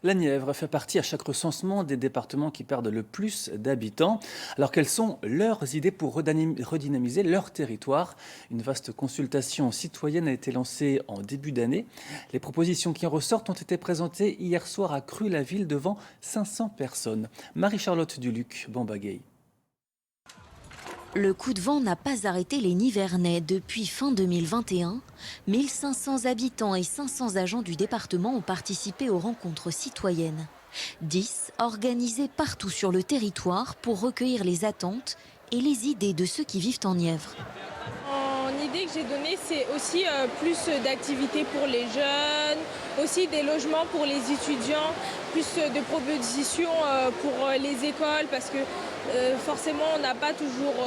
La Nièvre fait partie à chaque recensement des départements qui perdent le plus d'habitants. Alors quelles sont leurs idées pour redynamiser leur territoire? Une vaste consultation citoyenne a été lancée en début d'année. Les propositions qui en ressortent ont été présentées hier soir à Cru-la-Ville devant 500 personnes. Marie-Charlotte Duluc, Bambagay. Le coup de vent n'a pas arrêté les Nivernais. Depuis fin 2021, 1500 habitants et 500 agents du département ont participé aux rencontres citoyennes. 10 organisées partout sur le territoire pour recueillir les attentes et les idées de ceux qui vivent en Nièvre. Une idée que j'ai donnée, c'est aussi plus d'activités pour les jeunes, aussi des logements pour les étudiants, plus de propositions pour les écoles, parce que forcément on n'a pas toujours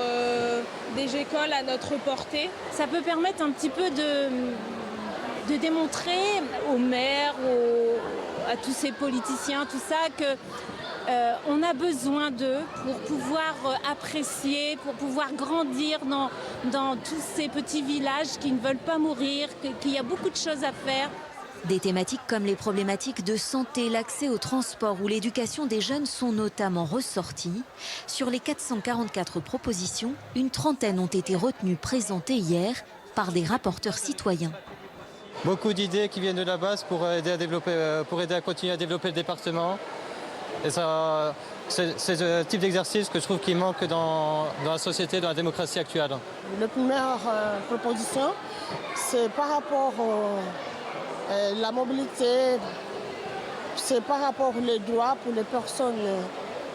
des écoles à notre portée. Ça peut permettre un petit peu de démontrer aux maires, à tous ces politiciens, tout ça, que on a besoin d'eux pour pouvoir apprécier, pour pouvoir grandir dans tous ces petits villages qui ne veulent pas mourir, qu'il y a beaucoup de choses à faire. Des thématiques comme les problématiques de santé, l'accès au transport ou l'éducation des jeunes sont notamment ressorties. Sur les 444 propositions, une trentaine ont été retenues présentées hier par des rapporteurs citoyens. Beaucoup d'idées qui viennent de la base pour aider à continuer à développer le département. Et ça, c'est le type d'exercice que je trouve qui manque dans la société, dans la démocratie actuelle. La première proposition, c'est par rapport à la mobilité, c'est par rapport aux droits pour les personnes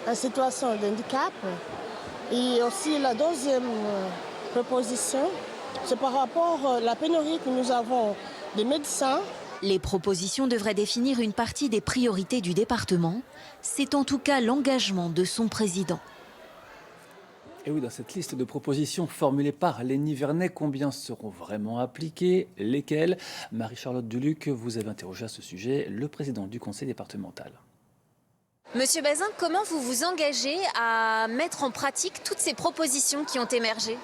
en situation de handicap. Et aussi la deuxième proposition, c'est par rapport à la pénurie que nous avons des médecins. Les propositions devraient définir une partie des priorités du département. C'est en tout cas l'engagement de son président. Et oui, dans cette liste de propositions formulées par les Nivernais, combien seront vraiment appliquées? Lesquelles? Marie-Charlotte Duluc, vous avez interrogé à ce sujet le président du conseil départemental. Monsieur Bazin, comment vous vous engagez à mettre en pratique toutes ces propositions qui ont émergé?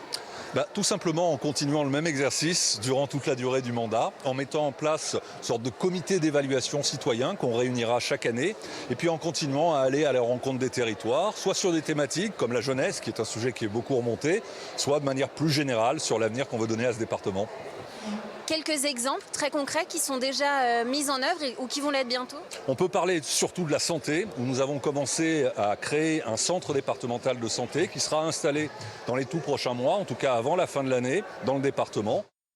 Tout simplement en continuant le même exercice durant toute la durée du mandat, en mettant en place une sorte de comité d'évaluation citoyen qu'on réunira chaque année, et puis en continuant à aller à la rencontre des territoires, soit sur des thématiques comme la jeunesse, qui est un sujet qui est beaucoup remonté, soit de manière plus générale sur l'avenir qu'on veut donner à ce département. Quelques exemples très concrets qui sont déjà mis en œuvre ou qui vont l'être bientôt? On peut parler surtout de la santé, où nous avons commencé à créer un centre départemental de santé qui sera installé dans les tout prochains mois, en tout cas avant la fin de l'année, dans le département.